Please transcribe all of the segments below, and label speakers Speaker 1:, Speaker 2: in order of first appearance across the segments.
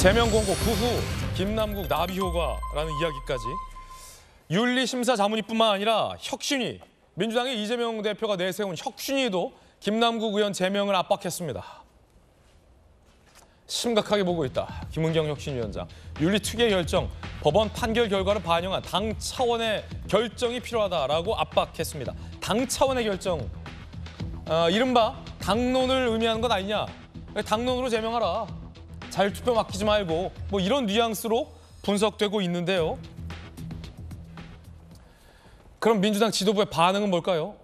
Speaker 1: 제명 공고 그 후 김남국 나비 효과라는 이야기까지 윤리심사 자문위뿐만 아니라 혁신위, 민주당의 이재명 대표가 내세운 혁신위도 김남국 의원 제명을 압박했습니다. 심각하게 보고 있다. 김은경 혁신위원장. 윤리특위의 결정, 법원 판결 결과를 반영한 당 차원의 결정이 필요하다라고 압박했습니다. 당 차원의 결정, 이른바 당론을 의미하는 것 아니냐. 당론으로 제명하라. 자율투표 맡기지 말고 뭐 이런 뉘앙스로 분석되고 있는데요. 그럼 민주당 지도부의 반응은 뭘까요?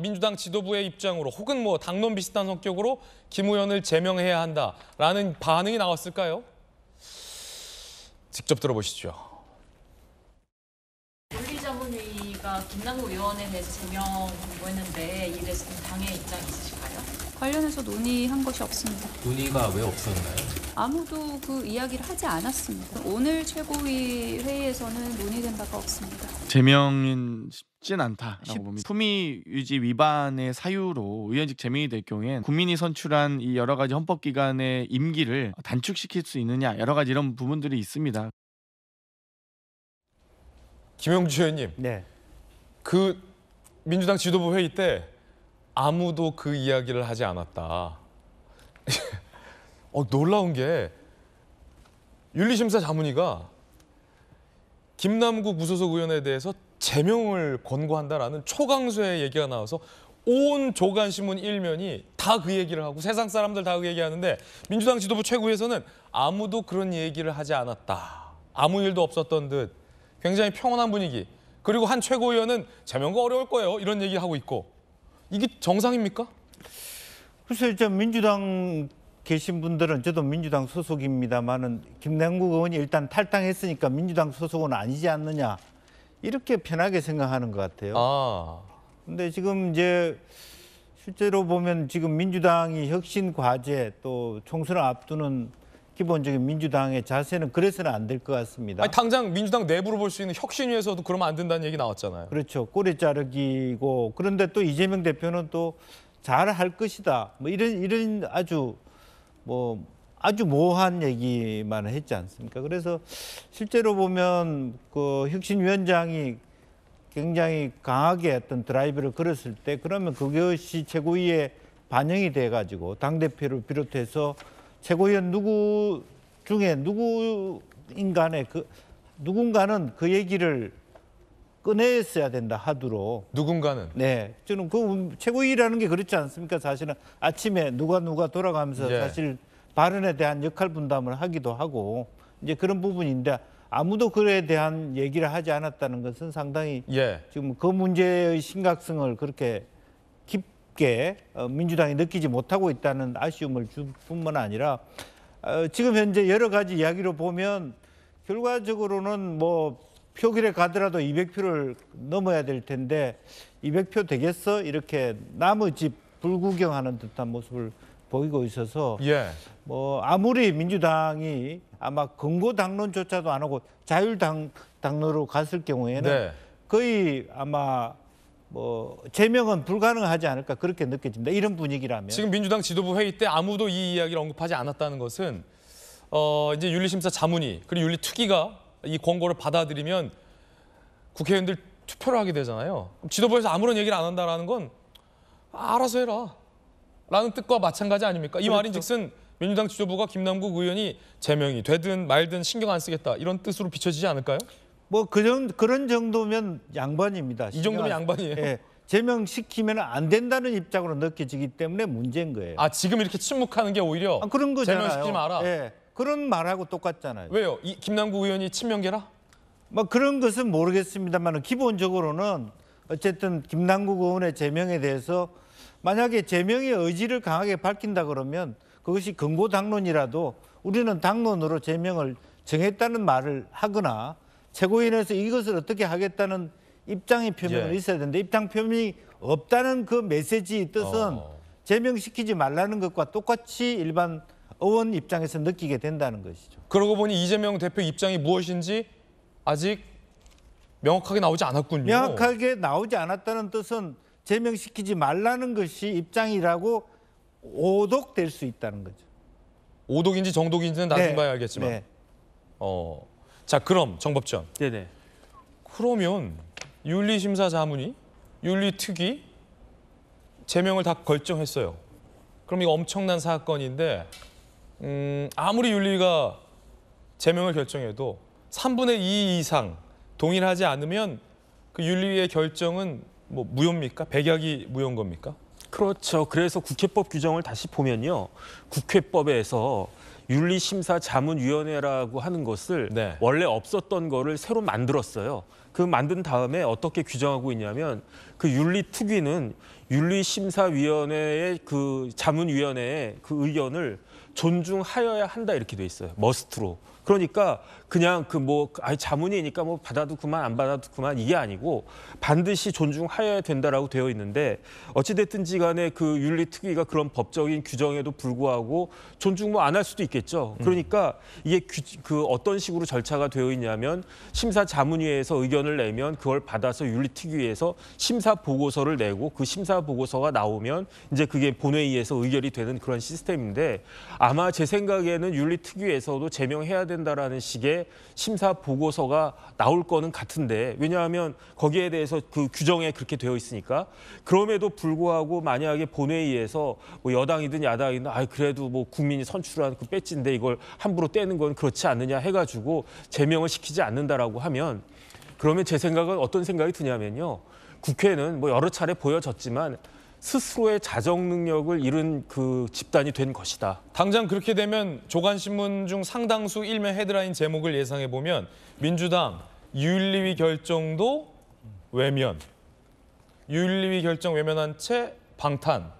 Speaker 1: 민주당 지도부의 입장으로 혹은 뭐 당론 비슷한 성격으로 김 의원을 제명해야 한다라는 반응이 나왔을까요? 직접 들어보시죠.
Speaker 2: 윤리자문위가 김남국 의원에 대해서 제명 공고했는데 이에 대해서 당의 입장이 있으실까요?
Speaker 3: 관련해서 논의한 것이 없습니다.
Speaker 4: 논의가 왜 없었나요?
Speaker 3: 아무도 그 이야기를 하지 않았습니다. 오늘 최고위 회의에서는 논의된 바가 없습니다.
Speaker 5: 제명은 쉽진 않다라고 봅니다. 품위 유지 위반의 사유로 의원직 제명이 될 경우엔 국민이 선출한 이 여러 가지 헌법기관의 임기를 단축시킬 수 있느냐 여러 가지 이런 부분들이 있습니다.
Speaker 1: 김영주 의원님,
Speaker 6: 네.
Speaker 1: 그 민주당 지도부 회의 때 아무도 그 이야기를 하지 않았다. 놀라운 게 윤리심사 자문위가 김남국 무소속 의원에 대해서 제명을 권고한다라는 초강수의 얘기가 나와서 온 조간신문 일면이 다 그 얘기를 하고 세상 사람들 다 그 얘기하는데 민주당 지도부 최고위에서는 아무도 그런 얘기를 하지 않았다. 아무 일도 없었던 듯 굉장히 평온한 분위기. 그리고 한 최고위원은 제명가 어려울 거예요. 이런 얘기를 하고 있고. 이게 정상입니까?
Speaker 6: 글쎄요, 저 민주당 계신 분들은 저도 민주당 소속입니다만은 김남국 의원이 일단 탈당했으니까 민주당 소속은 아니지 않느냐 이렇게 편하게 생각하는 것 같아요. 근데 지금 이제 실제로 보면 지금 민주당이 혁신 과제 또 총선을 앞두는 기본적인 민주당의 자세는 그래서는 안 될 것 같습니다.
Speaker 1: 아니, 당장 민주당 내부로 볼 수 있는 혁신위에서도 그러면 안 된다는 얘기 나왔잖아요.
Speaker 6: 그렇죠. 꼬리 자르기고 그런데 또 이재명 대표는 또 잘할 것이다. 뭐 이런 아주 모호한 얘기만 했지 않습니까? 그래서 실제로 보면 그 혁신위원장이 굉장히 강하게 어떤 드라이브를 걸었을 때 그러면 그것이 최고위에 반영이 돼가지고 당대표를 비롯해서 최고위원 누구 중에 누군가는 그 얘기를 꺼냈어야 된다 하도록.
Speaker 1: 누군가는?
Speaker 6: 네, 저는 그 최고위라는 게 그렇지 않습니까? 사실은 아침에 누가 돌아가면서 사실 발언에 대한 역할 분담을 하기도 하고 이제 그런 부분인데 아무도 그에 대한 얘기를 하지 않았다는 것은 상당히 지금 그 문제의 심각성을 그렇게 깊게 민주당이 느끼지 못하고 있다는 아쉬움을 줄 뿐만 아니라 지금 현재 여러 가지 이야기로 보면 결과적으로는 뭐 표결에 가더라도 200표를 넘어야 될 텐데 200표 되겠어? 이렇게 남의 집 불구경하는 듯한 모습을 보이고 있어서 뭐 아무리 민주당이 아마 권고 당론조차도 안 하고 자율당론으로 갔을 경우에는 거의 아마 뭐 제명은 불가능하지 않을까 그렇게 느껴집니다. 이런 분위기라면.
Speaker 1: 지금 민주당 지도부 회의 때 아무도 이 이야기를 언급하지 않았다는 것은 이제 윤리심사 자문위 그리고 윤리특위가 이 권고를 받아들이면 국회의원들 투표를 하게 되잖아요. 지도부에서 아무런 얘기를 안 한다라는 건 알아서 해라 라는 뜻과 마찬가지 아닙니까? 이 말인즉슨 민주당 지도부가 김남국 의원이 제명이 되든 말든 신경 안 쓰겠다 이런 뜻으로 비춰지지 않을까요?
Speaker 6: 뭐 그런 정도면 양반입니다.
Speaker 1: 이 정도면 양반이에요?
Speaker 6: 예, 제명시키면 안 된다는 입장으로 느껴지기 때문에 문제인 거예요.
Speaker 1: 지금 이렇게 침묵하는 게 오히려
Speaker 6: 그런 거잖아요.
Speaker 1: 제명시키지 마라.
Speaker 6: 예, 그런 말하고 똑같잖아요.
Speaker 1: 왜요? 이 김남국 의원이 친명계라?
Speaker 6: 뭐 그런 것은 모르겠습니다만 기본적으로는 어쨌든 김남국 의원의 제명에 대해서 만약에 제명의 의지를 강하게 밝힌다 그러면 그것이 권고 당론이라도 우리는 당론으로 제명을 정했다는 말을 하거나 최고위원회에서 이것을 어떻게 하겠다는 입장의 표명이 있어야 되는데 입장 표명이 없다는 그 메시지의 뜻은 제명시키지 말라는 것과 똑같이 일반 의원 입장에서 느끼게 된다는 것이죠.
Speaker 1: 그러고 보니 이재명 대표 입장이 무엇인지 아직 명확하게 나오지 않았군요.
Speaker 6: 명확하게 나오지 않았다는 뜻은 제명시키지 말라는 것이 입장이라고 오독될 수 있다는 거죠.
Speaker 1: 오독인지 정독인지는 나중에
Speaker 6: 네.
Speaker 1: 봐야 알겠지만.
Speaker 6: 네.
Speaker 1: 자, 그럼 정법전.
Speaker 7: 네네.
Speaker 1: 그러면 윤리심사 자문위, 윤리특위 제명을 다 결정했어요. 그럼 이거 엄청난 사건인데 아무리 윤리가 제명을 결정해도 3분의 2 이상 동의하지 않으면 그 윤리의 결정은 뭐 무효입니까? 백약이 무효인 겁니까?
Speaker 7: 그렇죠. 그래서 국회법 규정을 다시 보면요. 국회법에서 윤리심사자문위원회라고 하는 것을
Speaker 1: 네.
Speaker 7: 원래 없었던 거를 새로 만들었어요. 그 만든 다음에 어떻게 규정하고 있냐면 그 윤리특위는 윤리심사위원회의 그 자문위원회의 그 의견을 존중하여야 한다 이렇게 돼 있어요. 머스트로. 그러니까 그냥 자문이니까 뭐 받아도 그만 안 받아도 그만 이게 아니고 반드시 존중하여야 된다라고 되어 있는데 어찌됐든지 간에 그 윤리특위가 그런 법적인 규정에도 불구하고 존중 뭐 안 할 수도 있겠죠. 그러니까 이게 그 어떤 식으로 절차가 되어 있냐면 심사자문위에서 의견을 내면 그걸 받아서 윤리특위에서 심사 보고서를 내고 그 심사 보고서가 나오면 이제 그게 본회의에서 의결이 되는 그런 시스템인데 아마 제 생각에는 윤리특위에서도 제명해야 된다라는 식의 심사 보고서가 나올 거는 같은데 왜냐하면 거기에 대해서 그 규정에 그렇게 되어 있으니까 그럼에도 불구하고 만약에 본회의에서 뭐 여당이든 야당이든 그래도 뭐 국민이 선출한 그 배지인데 이걸 함부로 떼는 건 그렇지 않느냐 해가지고 제명을 시키지 않는다라고 하면 그러면 제 생각은 어떤 생각이 드냐면요. 국회는 뭐 여러 차례 보여졌지만 스스로의 자정 능력을 잃은 그 집단이 된 것이다.
Speaker 1: 당장 그렇게 되면 조간신문 중 상당수 일면 헤드라인 제목을 예상해 보면 민주당 윤리위 결정도 외면, 윤리위 결정 외면한 채 방탄,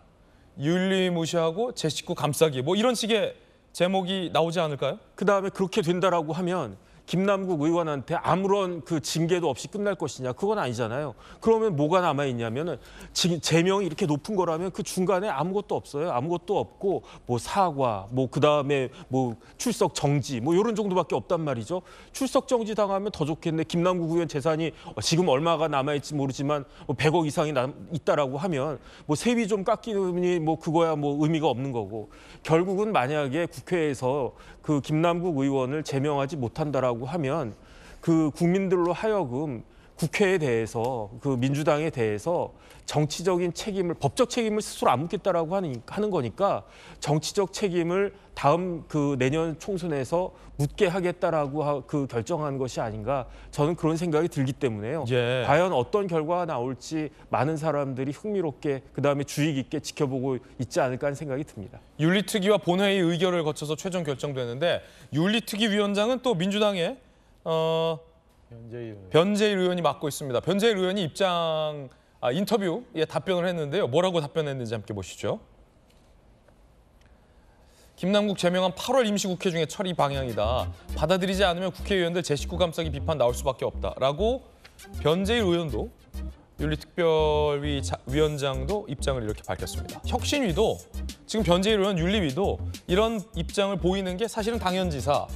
Speaker 1: 윤리위 무시하고 제 식구 감싸기 뭐 이런 식의 제목이 나오지 않을까요?
Speaker 7: 그다음에 그렇게 된다라고 하면 김남국 의원한테 아무런 그 징계도 없이 끝날 것이냐 그건 아니잖아요. 그러면 뭐가 남아 있냐면은 제명이 이렇게 높은 거라면 그 중간에 아무것도 없어요. 아무것도 없고 뭐 사과, 뭐 그다음에 뭐 출석 정지 뭐 이런 정도밖에 없단 말이죠. 출석 정지 당하면 더 좋겠네. 김남국 의원 재산이 지금 얼마가 남아 있지 모르지만 뭐 100억 이상이 있다라고 하면 뭐 세비 좀 깎이니 뭐 그거야 뭐 의미가 없는 거고 결국은 만약에 국회에서 그 김남국 의원을 제명하지 못한다라고 하면 그 국민들로 하여금 국회에 대해서 그 민주당에 대해서 정치적인 책임을 법적 책임을 스스로 안 묻겠다라고 하는 거니까 정치적 책임을 다음 그 내년 총선에서 묻게 하겠다라고 그 결정한 것이 아닌가 저는 그런 생각이 들기 때문에요.
Speaker 1: 예.
Speaker 7: 과연 어떤 결과가 나올지 많은 사람들이 흥미롭게 그다음에 주의 깊게 지켜보고 있지 않을까 하는 생각이 듭니다.
Speaker 1: 윤리특위와 본회의 의결을 거쳐서 최종 결정되는데 윤리특위 위원장은 또 민주당의 변재일 의원이 맡고 있습니다. 변재일 의원이 인터뷰에 답변을 했는데요. 뭐라고 답변했는지 함께 보시죠. 김남국 제명한 8월 임시국회 중에 처리 방향이다. 받아들이지 않으면 국회의원들 제 식구 감싸기 비판 나올 수밖에 없다라고 변재일 의원도 윤리특별위 위원장도 입장을 이렇게 밝혔습니다. 혁신위도 지금 변재일 의원 윤리위도 이런 입장을 보이는 게 사실은 당연지사.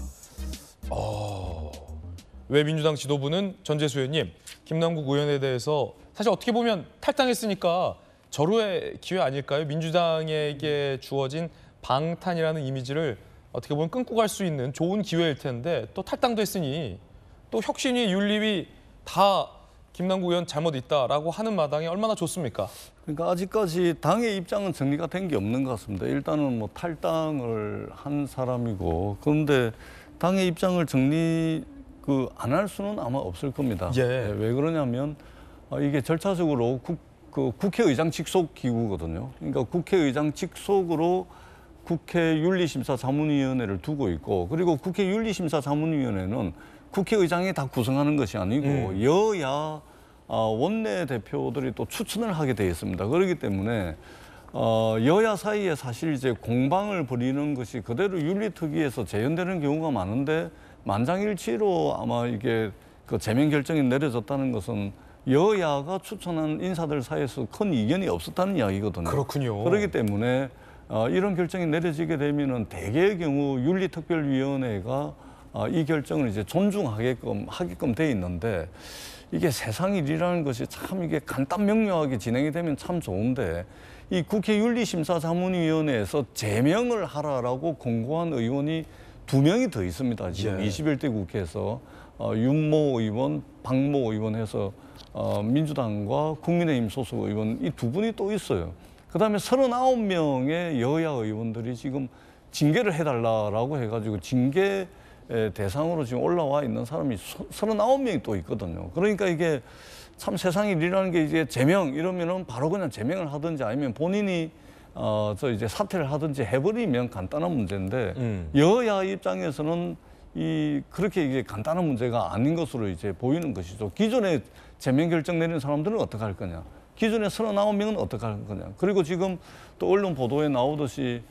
Speaker 1: 왜 민주당 지도부는 전재수 의원님, 김남국 의원에 대해서 사실 어떻게 보면 탈당했으니까 절호의 기회 아닐까요? 민주당에게 주어진 방탄이라는 이미지를 어떻게 보면 끊고 갈 수 있는 좋은 기회일 텐데 또 탈당도 했으니 또 혁신위, 윤리위 다 김남국 의원 잘못 있다라고 하는 마당에 얼마나 좋습니까?
Speaker 8: 그러니까 아직까지 당의 입장은 정리가 된 게 없는 것 같습니다. 일단은 뭐 탈당을 한 사람이고 그런데 당의 입장을 정리 안 할 수는 아마 없을 겁니다.
Speaker 1: 예.
Speaker 8: 왜 그러냐면 이게 절차적으로 국회의장 직속 기구거든요. 그러니까 국회의장 직속으로 국회 윤리심사자문위원회를 두고 있고 그리고 국회 윤리심사자문위원회는 국회의장이 다 구성하는 것이 아니고 여야 원내대표들이 또 추천을 하게 되어 있습니다. 그렇기 때문에 여야 사이에 사실 이제 공방을 벌이는 것이 그대로 윤리특위에서 재현되는 경우가 많은데 만장일치로 아마 이게 그 제명 결정이 내려졌다는 것은 여야가 추천한 인사들 사이에서 큰 이견이 없었다는 이야기거든요.
Speaker 1: 그렇군요.
Speaker 8: 그렇기 때문에 이런 결정이 내려지게 되면은 대개의 경우 윤리특별위원회가 이 결정을 이제 하게끔 돼 있는데 이게 세상 일이라는 것이 참 이게 간단 명료하게 진행이 되면 참 좋은데 이 국회 윤리심사자문위원회에서 제명을 하라라고 공고한 의원이 2명이 더 있습니다. 지금
Speaker 1: 예.
Speaker 8: 21대 국회에서 윤모 의원, 박모 의원 해서 민주당과 국민의힘 소속 의원 이 2분이 또 있어요. 그다음에 39명의 여야 의원들이 지금 징계를 해달라라고 해가지고 징계 대상으로 지금 올라와 있는 사람이 39명이 또 있거든요. 그러니까 이게 참 세상 일이라는 게 이제 제명 이러면은 바로 그냥 제명을 하든지 아니면 본인이 이제 사퇴를 하든지 해버리면 간단한 문제인데 여야 입장에서는 그렇게 이게 간단한 문제가 아닌 것으로 이제 보이는 것이죠. 기존에 제명 결정 내린 사람들은 어떻게 할 거냐? 기존에 39명은 어떻게 할 거냐? 그리고 지금 또 언론 보도에 나오듯이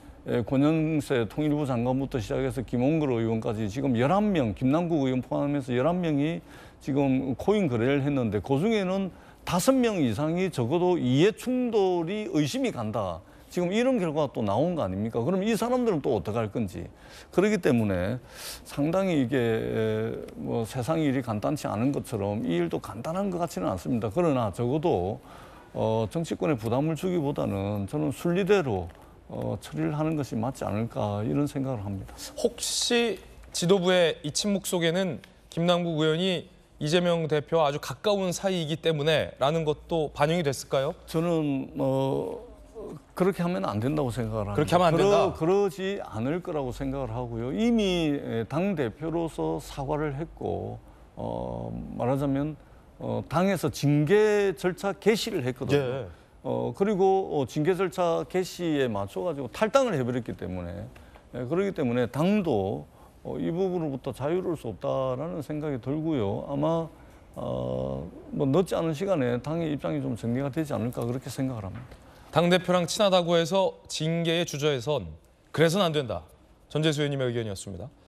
Speaker 8: 권영세 통일부 장관부터 시작해서 김홍걸 의원까지 지금 11명, 김남국 의원 포함해서 11명이 지금 코인 거래를 했는데 그중에는 5명 이상이 적어도 이해 충돌이 의심이 간다. 지금 이런 결과가 또 나온 거 아닙니까? 그럼 이 사람들은 또 어떻게 할 건지. 그렇기 때문에 상당히 이게 뭐 세상 일이 간단치 않은 것처럼 이 일도 간단한 것 같지는 않습니다. 그러나 적어도 정치권에 부담을 주기보다는 저는 순리대로 처리를 하는 것이 맞지 않을까 이런 생각을 합니다.
Speaker 1: 혹시 지도부의 이 침묵 속에는 김남국 의원이 이재명 대표와 아주 가까운 사이이기 때문에라는 것도 반영이 됐을까요?
Speaker 8: 저는 그렇게 하면 안 된다고 생각을 합니다.
Speaker 1: 그렇게 하면 안 된다?
Speaker 8: 그러지 않을 거라고 생각을 하고요. 이미 당 대표로서 사과를 했고 말하자면 당에서 징계 절차 개시를 했거든요.
Speaker 1: 예.
Speaker 8: 그리고 징계 절차 개시에 맞춰가지고 탈당을 해버렸기 때문에 그렇기 때문에 당도 이 부분으로부터 자유로울 수 없다라는 생각이 들고요. 아마 뭐 늦지 않은 시간에 당의 입장이 좀 정리가 되지 않을까 그렇게 생각을 합니다.
Speaker 1: 당대표랑 친하다고 해서 징계에 주저해선 그래서는 안 된다. 전재수 의원님의 의견이었습니다.